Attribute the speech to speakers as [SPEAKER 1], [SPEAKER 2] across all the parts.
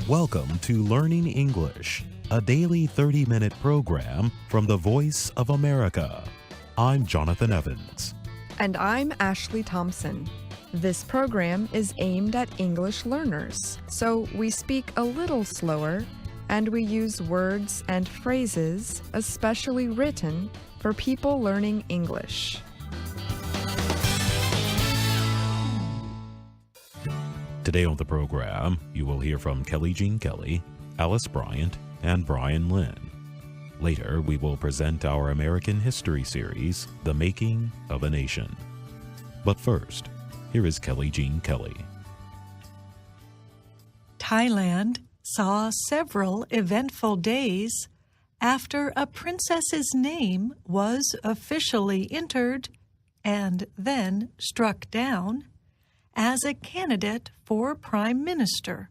[SPEAKER 1] Welcome to Learning English, a daily 30-minute program from the Voice of America. I'm Jonathan Evans.
[SPEAKER 2] And I'm Ashley Thompson. This program is aimed at English learners, so we speak a little slower and we use words and phrases especially written for people learning English.
[SPEAKER 1] Today on the program, you will hear from Kelly Jean Kelly, Alice Bryant, and Brian Lynn. Later, we will present our American history series, The Making of a Nation. But first, here is Kelly Jean Kelly.
[SPEAKER 3] Thailand saw several eventful days after a princess's name was officially entered and then struck down as a candidate for Prime Minister.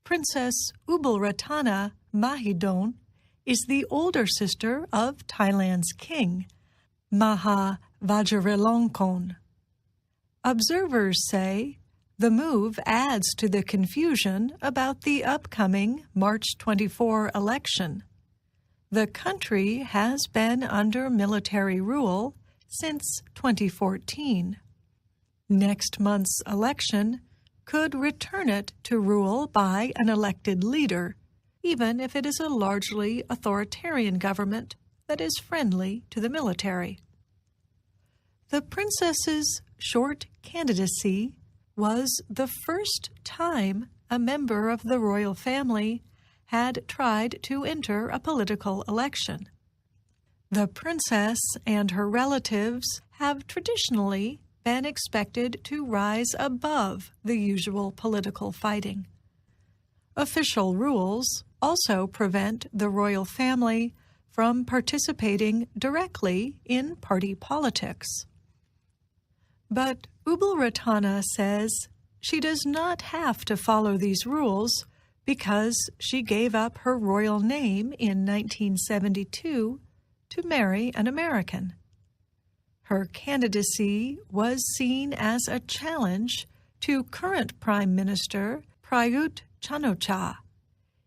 [SPEAKER 3] Princess Ubulratana Mahidol is the older sister of Thailand's king, Maha Vajiralongkorn. Observers say the move adds to the confusion about the upcoming March 24 election. The country has been under military rule since 2014. Next month's election could return it to rule by an elected leader, even if it is a largely authoritarian government that is friendly to the military. The princess's short candidacy was the first time a member of the royal family had tried to enter a political election. The princess and her relatives have traditionally been expected to rise above the usual political fighting. Official rules also prevent the royal family from participating directly in party politics. But Ubulratana says she does not have to follow these rules because she gave up her royal name in 1972 to marry an American. Her candidacy was seen as a challenge to current Prime Minister Prayut Chan-o-cha.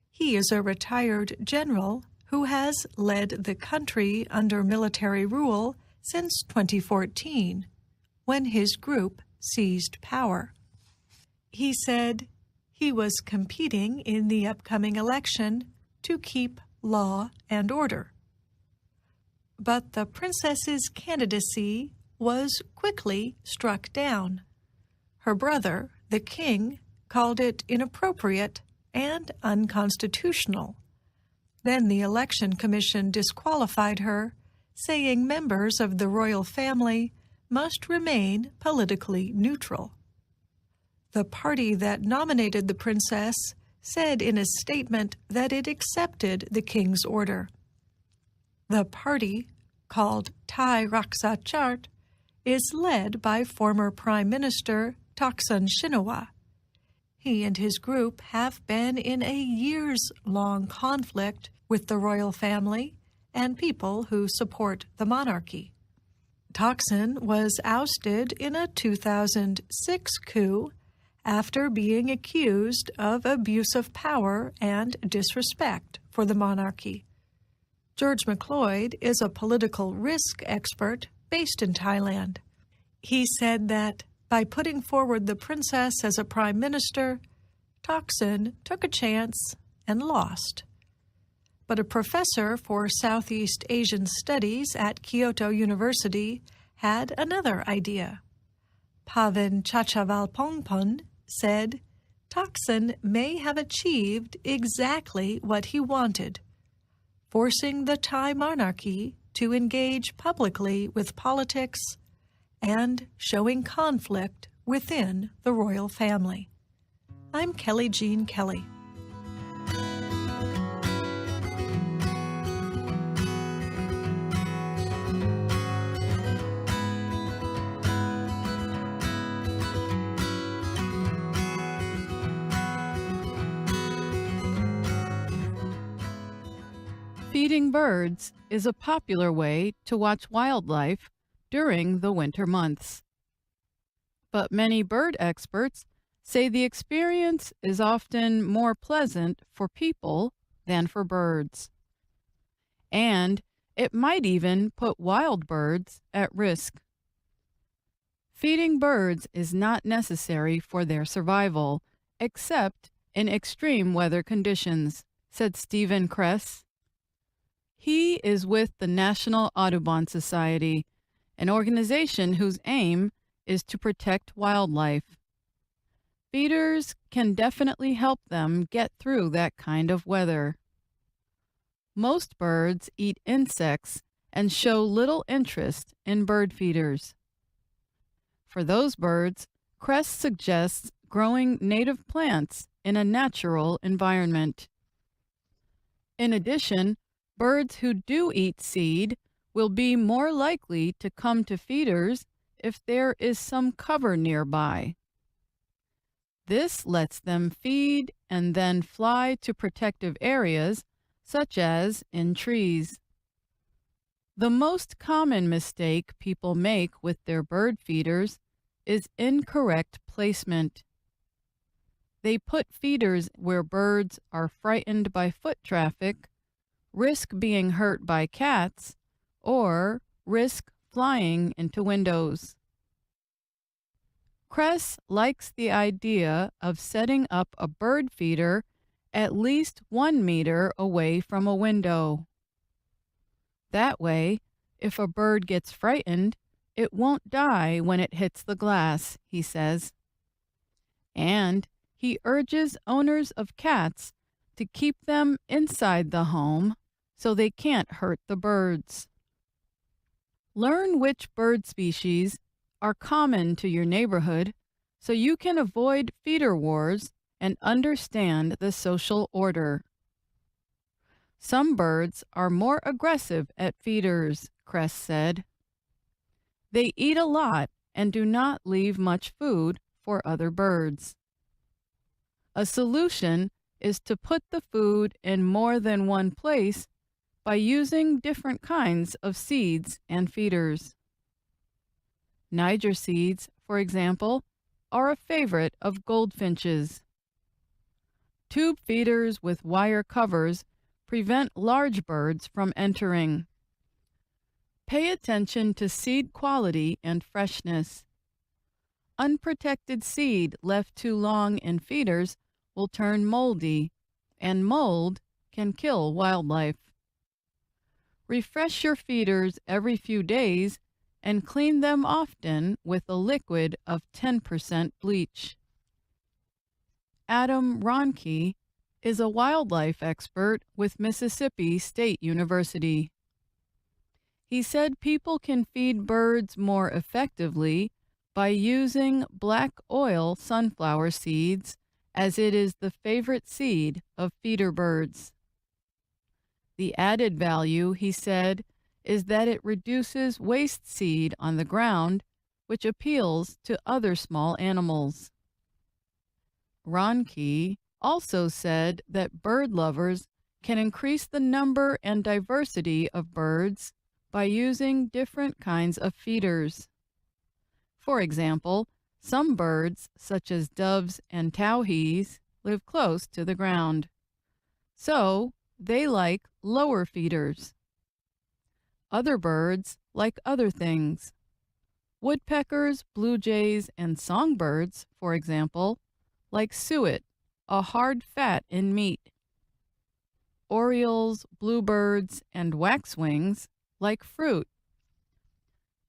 [SPEAKER 3] He is a retired general who has led the country under military rule since 2014, when his group seized power. He said he was competing in the upcoming election to keep law and order. But the princess's candidacy was quickly struck down. Her brother, the king, called it inappropriate and unconstitutional. Then the election commission disqualified her, saying members of the royal family must remain politically neutral. The party that nominated the princess said in a statement that it accepted the king's order. The party, called Thai Raksa Chart, is led by former Prime Minister Thaksin Shinawatra. He and his group have been in a years-long conflict with the royal family and people who support the monarchy. Thaksin was ousted in a 2006 coup after being accused of abuse of power and disrespect for the monarchy. George McLeod is a political risk expert based in Thailand. He said that by putting forward the princess as a prime minister, Thaksin took a chance and lost. But a professor for Southeast Asian Studies at Kyoto University had another idea. Pavan Chachavalpongpun said Thaksin may have achieved exactly what he wanted, forcing the Thai monarchy to engage publicly with politics and showing conflict within the royal family. I'm Kelly Jean Kelly.
[SPEAKER 4] Feeding birds is a popular way to watch wildlife during the winter months. But many bird experts say the experience is often more pleasant for people than for birds. And it might even put wild birds at risk. Feeding birds is not necessary for their survival, except in extreme weather conditions, said Stephen Kress. He is with the National Audubon Society, an organization whose aim is to protect wildlife. Feeders can definitely help them get through that kind of weather. Most birds eat insects and show little interest in bird feeders. For those birds, Kress suggests growing native plants in a natural environment. In addition, birds who do eat seed will be more likely to come to feeders if there is some cover nearby. This lets them feed and then fly to protective areas, such as in trees. The most common mistake people make with their bird feeders is incorrect placement. They put feeders where birds are frightened by foot traffic, risk being hurt by cats, or risk flying into windows. Kress likes the idea of setting up a bird feeder at least 1 meter away from a window. That way, if a bird gets frightened, it won't die when it hits the glass, he says. And he urges owners of cats to keep them inside the home so they can't hurt the birds. Learn which bird species are common to your neighborhood so you can avoid feeder wars and understand the social order. Some birds are more aggressive at feeders, Kress said. They eat a lot and do not leave much food for other birds. A solution is to put the food in more than one place by using different kinds of seeds and feeders. Niger seeds, for example, are a favorite of goldfinches. Tube feeders with wire covers prevent large birds from entering. Pay attention to seed quality and freshness. Unprotected seed left too long in feeders will turn moldy, and mold can kill wildlife. Refresh your feeders every few days and clean them often with a liquid of 10% bleach. Adam Ronke is a wildlife expert with Mississippi State University. He said people can feed birds more effectively by using black oil sunflower seeds, as it is the favorite seed of feeder birds. The added value, he said, is that it reduces waste seed on the ground, which appeals to other small animals. Ronke also said that bird lovers can increase the number and diversity of birds by using different kinds of feeders. For example, some birds, such as doves and towhees, live close to the ground. So, they like lower feeders. Other birds like other things. Woodpeckers, blue jays, and songbirds, for example, like suet, a hard fat in meat. Orioles, bluebirds, and waxwings like fruit.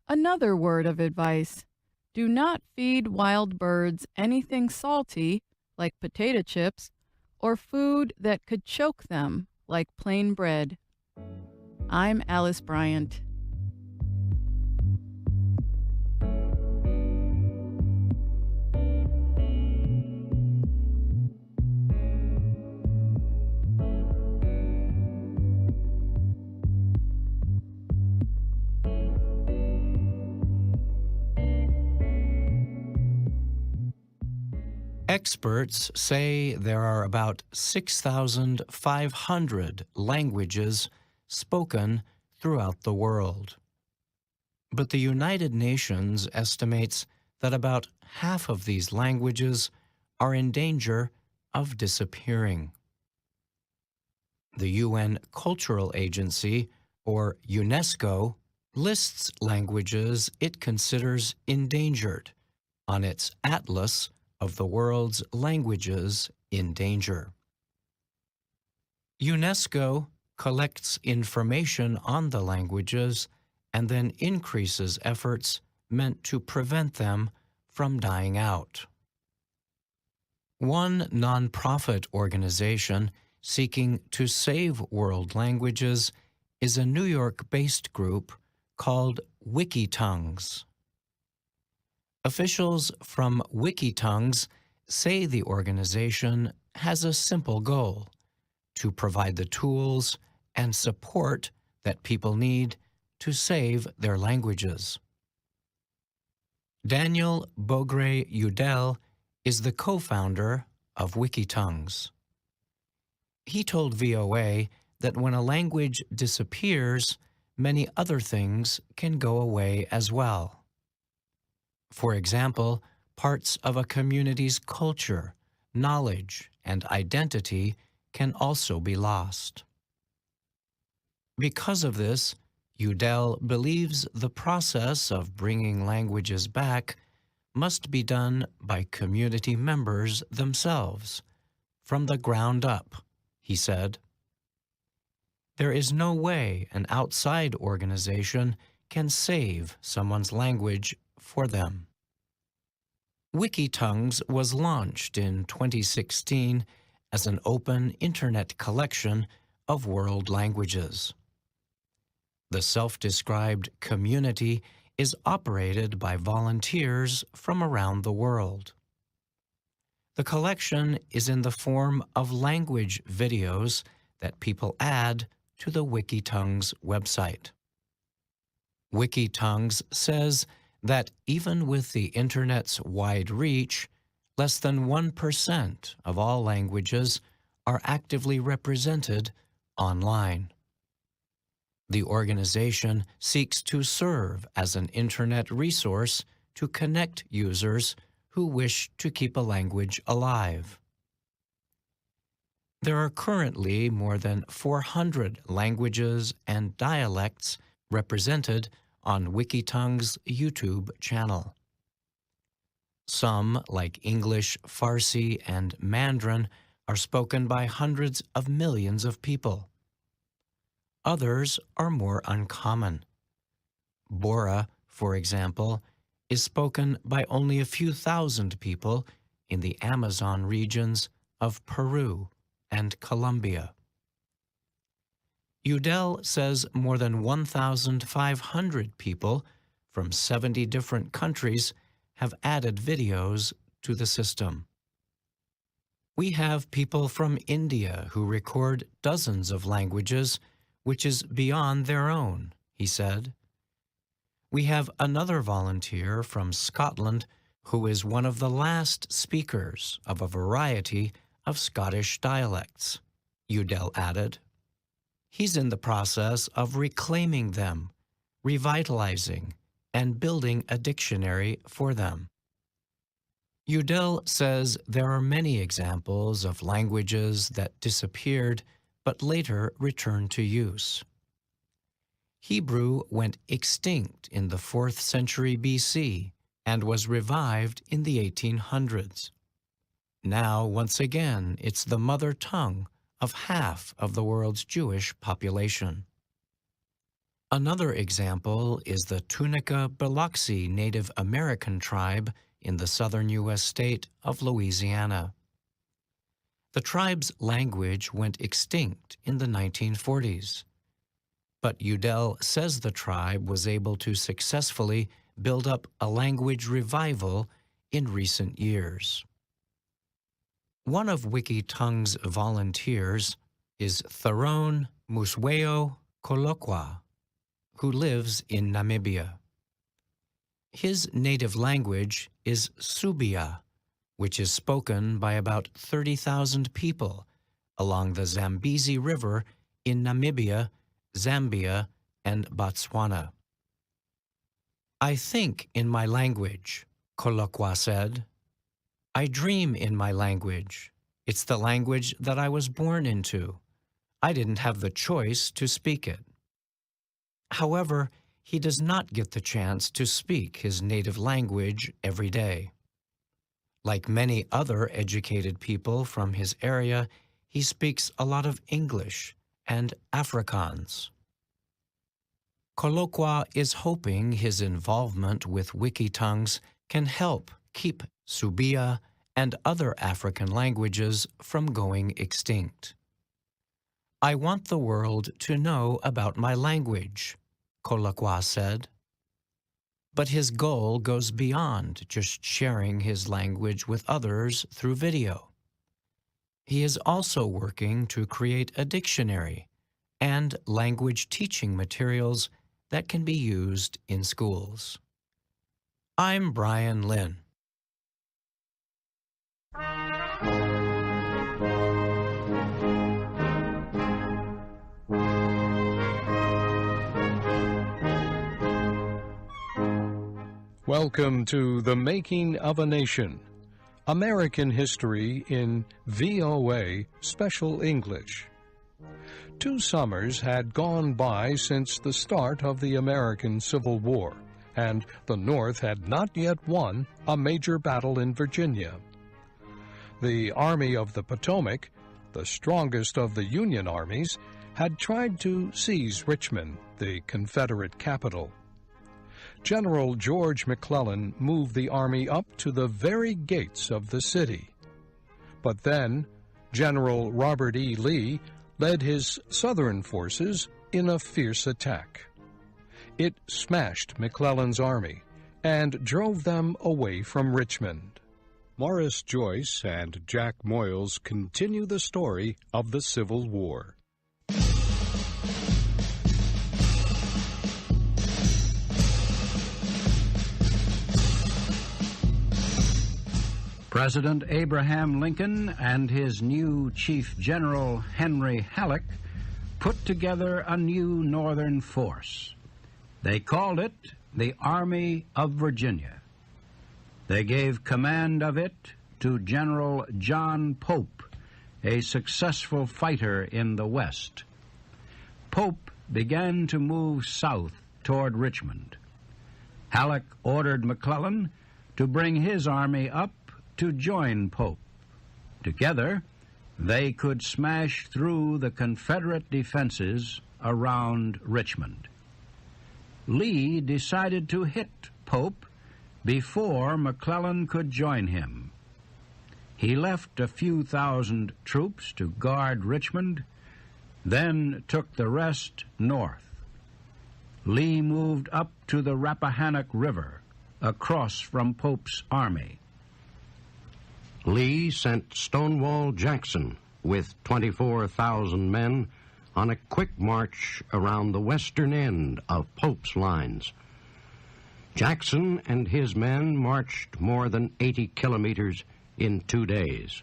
[SPEAKER 4] Another word of advice: do not feed wild birds anything salty, like potato chips, or food that could choke them, like plain bread. I'm Alice Bryant.
[SPEAKER 5] Experts say there are about 6,500 languages spoken throughout the world. But the United Nations estimates that about half of these languages are in danger of disappearing. The UN Cultural Agency, or UNESCO, lists languages it considers endangered on its Atlas of the World's Languages in Danger. UNESCO collects information on the languages and then increases efforts meant to prevent them from dying out. One nonprofit organization seeking to save world languages is a New York-based group called WikiTongues. Officials from WikiTongues say the organization has a simple goal: to provide the tools and support that people need to save their languages. Daniel Bogre-Udell is the co-founder of WikiTongues. He told VOA that when a language disappears, many other things can go away as well. For example, parts of a community's culture, knowledge, and identity can also be lost. Because of this, Udell believes the process of bringing languages back must be done by community members themselves, from the ground up, he said. There is no way an outside organization can save someone's language for them. WikiTongues was launched in 2016 as an open internet collection of world languages. The self-described community is operated by volunteers from around the world. The collection is in the form of language videos that people add to the WikiTongues website. WikiTongues says that even with the Internet's wide reach, less than 1% of all languages are actively represented online. The organization seeks to serve as an Internet resource to connect users who wish to keep a language alive. There are currently more than 400 languages and dialects represented on WikiTongues' YouTube channel. Some, like English, Farsi, and Mandarin, are spoken by hundreds of millions of people. Others are more uncommon. Bora, for example, is spoken by only a few thousand people in the Amazon regions of Peru and Colombia. Udell says more than 1,500 people from 70 different countries have added videos to the system. We have people from India who record dozens of languages, which is beyond their own, he said. We have another volunteer from Scotland who is one of the last speakers of a variety of Scottish dialects, Udell added. He's in the process of reclaiming them, revitalizing, and building a dictionary for them. Udell says there are many examples of languages that disappeared but later returned to use. Hebrew went extinct in the 4th century BC and was revived in the 1800s. Now, once again, it's the mother tongue of half of the world's Jewish population. Another example is the Tunica Biloxi Native American tribe in the southern U.S. state of Louisiana. The tribe's language went extinct in the 1940s, but Udell says the tribe was able to successfully build up a language revival in recent years. One of WikiTongues' volunteers is Tharone Musweo Kolokwa, who lives in Namibia. His native language is Subia, which is spoken by about 30,000 people along the Zambezi River in Namibia, Zambia, and Botswana. I think in my language, Kolokwa said. I dream in my language. It's the language that I was born into. I didn't have the choice to speak it. However, he does not get the chance to speak his native language every day. Like many other educated people from his area, he speaks a lot of English and Afrikaans. Kolokwa is hoping his involvement with Wikitongues can help keep Subia and other African languages from going extinct. I want the world to know about my language, Kolokwa said. But his goal goes beyond just sharing his language with others through video. He is also working to create a dictionary and language teaching materials that can be used in schools. I'm Brian Lynn.
[SPEAKER 6] Welcome to The Making of a Nation, American History in VOA Special English. 2 summers had gone by since the start of the American Civil War, and the North had not yet won a major battle in Virginia. The Army of the Potomac, the strongest of the Union armies, had tried to seize Richmond, the Confederate capital. General George McClellan moved the army up to the very gates of the city. But then, General Robert E. Lee led his Southern forces in a fierce attack. It smashed McClellan's army and drove them away from Richmond. Morris Joyce and Jack Moyles continue the story of the Civil War.
[SPEAKER 7] President Abraham Lincoln and his new Chief General Henry Halleck put together a new Northern force. They called it the Army of Virginia. They gave command of it to General John Pope, a successful fighter in the West. Pope began to move south toward Richmond. Halleck ordered McClellan to bring his army up to join Pope. Together, they could smash through the Confederate defenses around Richmond. Lee decided to hit Pope before McClellan could join him. He left a few thousand troops to guard Richmond, then took the rest north. Lee moved up to the Rappahannock River, across from Pope's army.
[SPEAKER 8] Lee sent Stonewall Jackson with 24,000 men on a quick march around the western end of Pope's lines. Jackson and his men marched more than 80 kilometers in 2 days.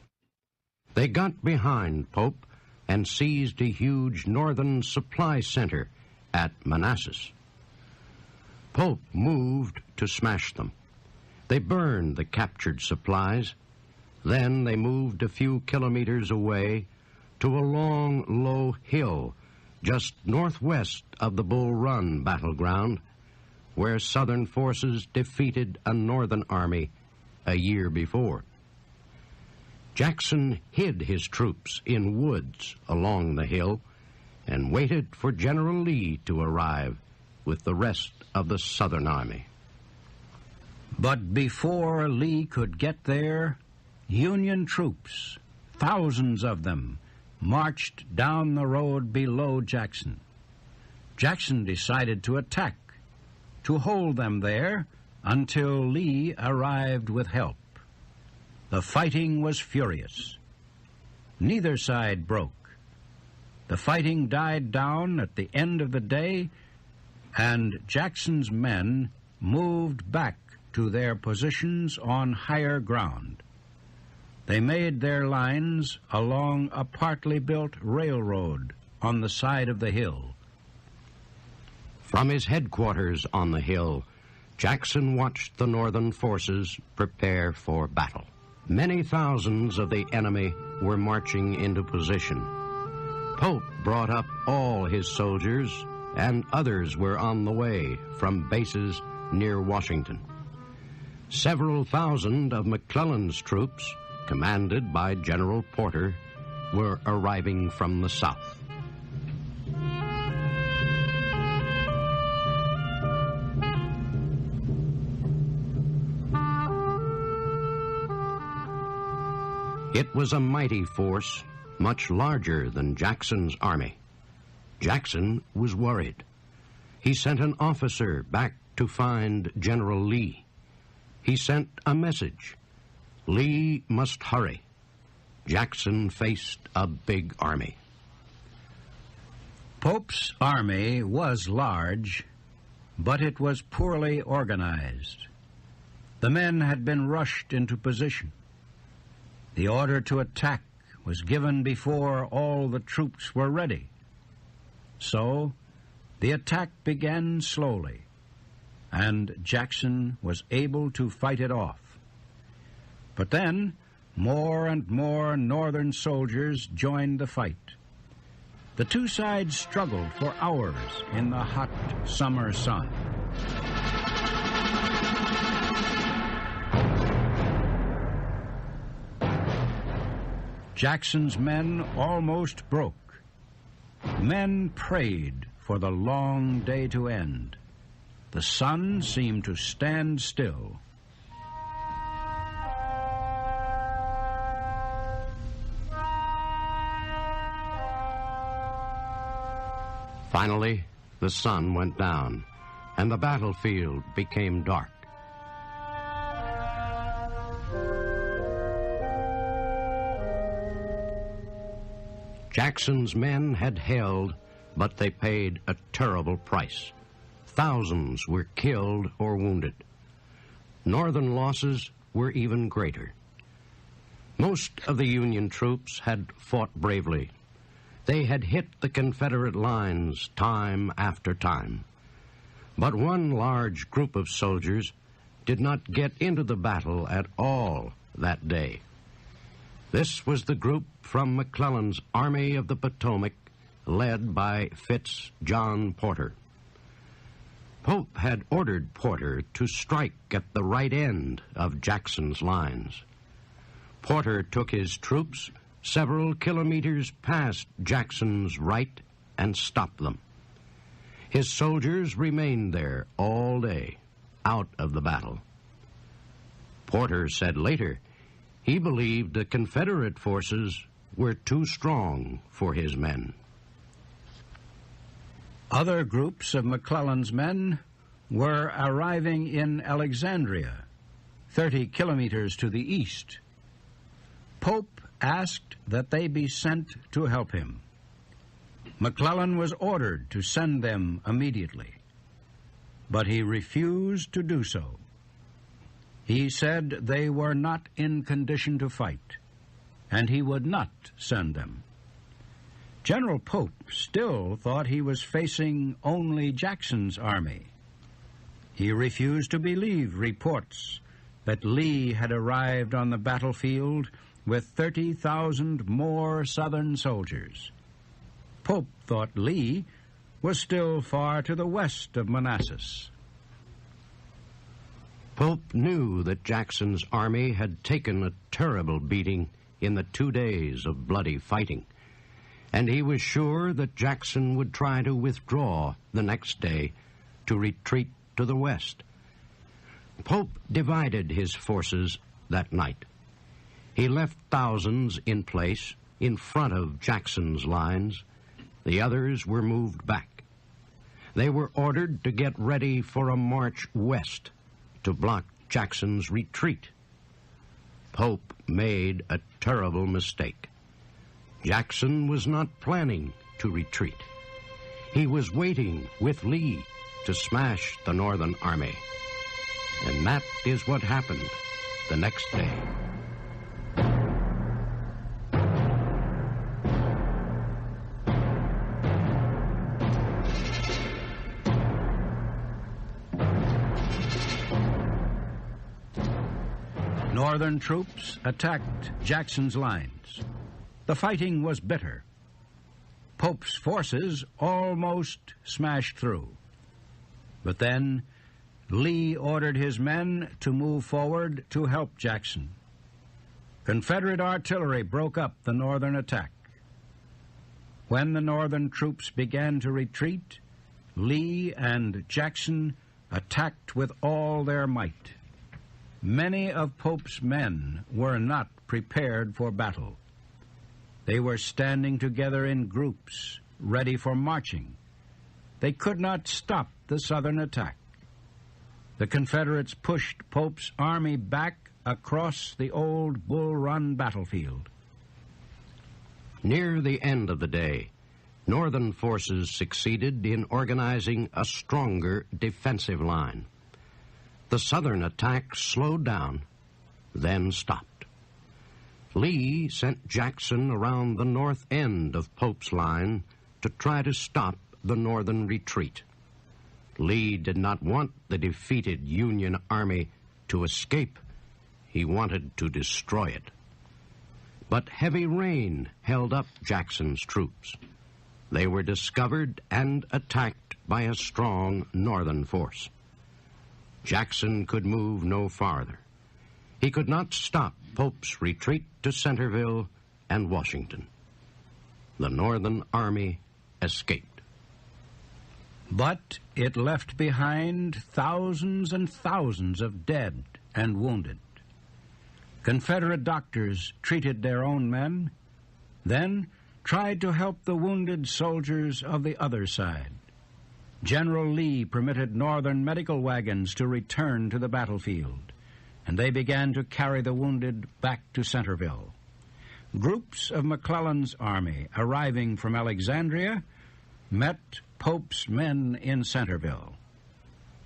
[SPEAKER 8] They got behind Pope and seized a huge northern supply center at Manassas. Pope moved to smash them. They burned the captured supplies. Then they moved a few kilometers away to a long, low hill just northwest of the Bull Run battleground, where Southern forces defeated a Northern army a year before. Jackson hid his troops in woods along the hill and waited for General Lee to arrive with the rest of the Southern army.
[SPEAKER 7] But before Lee could get there, Union troops, thousands of them, marched down the road below Jackson. Jackson decided to attack, to hold them there until Lee arrived with help. The fighting was furious. Neither side broke. The fighting died down at the end of the day, and Jackson's men moved back to their positions on higher ground. They made their lines along a partly built railroad on the side of the hill.
[SPEAKER 8] From his headquarters on the hill, Jackson watched the Northern forces prepare for battle. Many thousands of the enemy were marching into position. Pope brought up all his soldiers, and others were on the way from bases near Washington. Several thousand of McClellan's troops, commanded by General Porter, were arriving from the south. It was a mighty force, much larger than Jackson's army. Jackson was worried. He sent an officer back to find General Lee. He sent a message. Lee must hurry. Jackson faced a big army.
[SPEAKER 7] Pope's army was large, but it was poorly organized. The men had been rushed into position. The order to attack was given before all the troops were ready. So, the attack began slowly, and Jackson was able to fight it off. But then, more and more Northern soldiers joined the fight. The two sides struggled for hours in the hot summer sun. Jackson's men almost broke. Men prayed for the long day to end. The sun seemed to stand still.
[SPEAKER 8] Finally, the sun went down, and the battlefield became dark. Jackson's men had held, but they paid a terrible price. Thousands were killed or wounded. Northern losses were even greater. Most of the Union troops had fought bravely. They had hit the Confederate lines time after time. But one large group of soldiers did not get into the battle at all that day. This was the group from McClellan's Army of the Potomac, led by Fitz John Porter. Pope had ordered Porter to strike at the right end of Jackson's lines. Porter took his troops several kilometers past Jackson's right and stopped them. His soldiers remained there all day, out of the battle. Porter said later he believed the Confederate forces were too strong for his men.
[SPEAKER 7] Other groups of McClellan's men were arriving in Alexandria, 30 kilometers to the east. Pope asked that they be sent to help him. McClellan was ordered to send them immediately, but he refused to do so. He said they were not in condition to fight, and he would not send them. General Pope still thought he was facing only Jackson's army. He refused to believe reports that Lee had arrived on the battlefield with 30,000 more Southern soldiers. Pope thought Lee was still far to the west of Manassas.
[SPEAKER 8] Pope knew that Jackson's army had taken a terrible beating in the 2 days of bloody fighting, and he was sure that Jackson would try to withdraw the next day to retreat to the west. Pope divided his forces that night. He left thousands in place in front of Jackson's lines. The others were moved back. They were ordered to get ready for a march west to block Jackson's retreat. Pope made a terrible mistake. Jackson was not planning to retreat. He was waiting with Lee to smash the Northern army. And that is what happened the next day.
[SPEAKER 7] Northern troops attacked Jackson's lines. The fighting was bitter. Pope's forces almost smashed through. But then Lee ordered his men to move forward to help Jackson. Confederate artillery broke up the Northern attack. When the Northern troops began to retreat, Lee and Jackson attacked with all their might. Many of Pope's men were not prepared for battle. They were standing together in groups, ready for marching. They could not stop the Southern attack. The Confederates pushed Pope's army back across the old Bull Run battlefield.
[SPEAKER 8] Near the end of the day, Northern forces succeeded in organizing a stronger defensive line. The Southern attack slowed down, then stopped. Lee sent Jackson around the north end of Pope's line to try to stop the Northern retreat. Lee did not want the defeated Union Army to escape. He wanted to destroy it. But heavy rain held up Jackson's troops. They were discovered and attacked by a strong Northern force. Jackson could move no farther. He could not stop Pope's retreat to Centerville and Washington. The Northern Army escaped.
[SPEAKER 7] But it left behind thousands and thousands of dead and wounded. Confederate doctors treated their own men, then tried to help the wounded soldiers of the other side. General Lee permitted Northern medical wagons to return to the battlefield, and they began to carry the wounded back to Centerville. Groups of McClellan's army arriving from Alexandria met Pope's men in Centerville.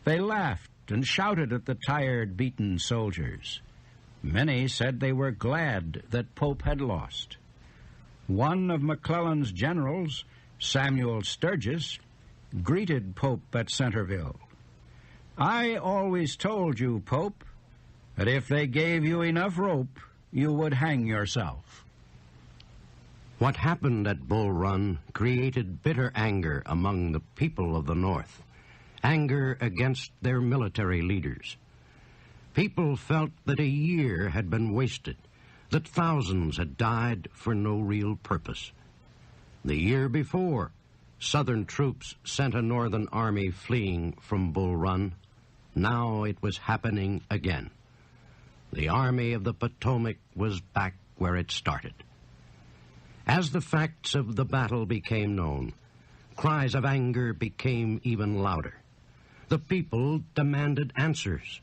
[SPEAKER 7] They laughed and shouted at the tired, beaten soldiers. Many said they were glad that Pope had lost. One of McClellan's generals, Samuel Sturgis, greeted Pope at Centerville. "I always told you, Pope, that if they gave you enough rope, you would hang yourself."
[SPEAKER 8] What happened at Bull Run created bitter anger among the people of the North, anger against their military leaders. People felt that a year had been wasted, that thousands had died for no real purpose. The year before, Southern troops sent a Northern army fleeing from Bull Run. Now it was happening again. The Army of the Potomac was back where it started. As the facts of the battle became known, cries of anger became even louder. The people demanded answers.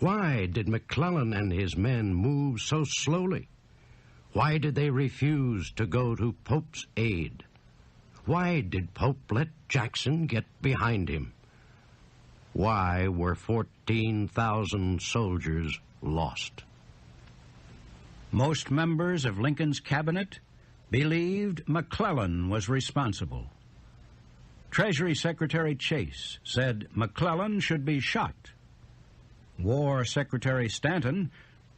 [SPEAKER 8] Why did McClellan and his men move so slowly? Why did they refuse to go to Pope's aid? Why did Pope let Jackson get behind him? Why were 14,000 soldiers lost?
[SPEAKER 7] Most members of Lincoln's cabinet believed McClellan was responsible. Treasury Secretary Chase said McClellan should be shot. War Secretary Stanton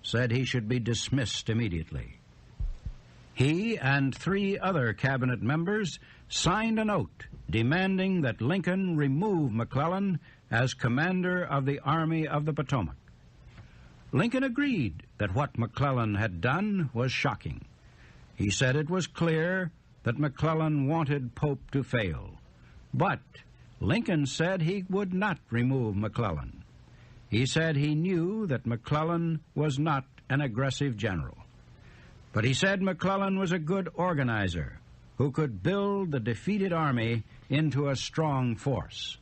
[SPEAKER 7] said he should be dismissed immediately. He and 3 other cabinet members signed a note demanding that Lincoln remove McClellan as commander of the Army of the Potomac. Lincoln agreed that what McClellan had done was shocking. He said it was clear that McClellan wanted Pope to fail. But Lincoln said he would not remove McClellan. He said he knew that McClellan was not an aggressive general. But he said McClellan was a good organizer who could build the defeated army into a strong force.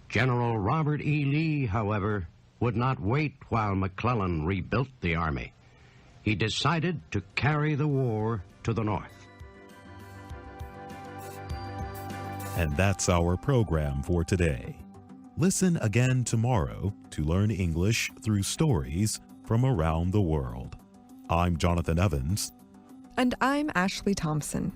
[SPEAKER 8] General Robert E. Lee, however, would not wait while McClellan rebuilt the army. He decided to carry the war to the North.
[SPEAKER 1] And that's our program for today. Listen again tomorrow to learn English through stories from around the world. I'm Jonathan Evans.
[SPEAKER 2] And I'm Ashley Thompson.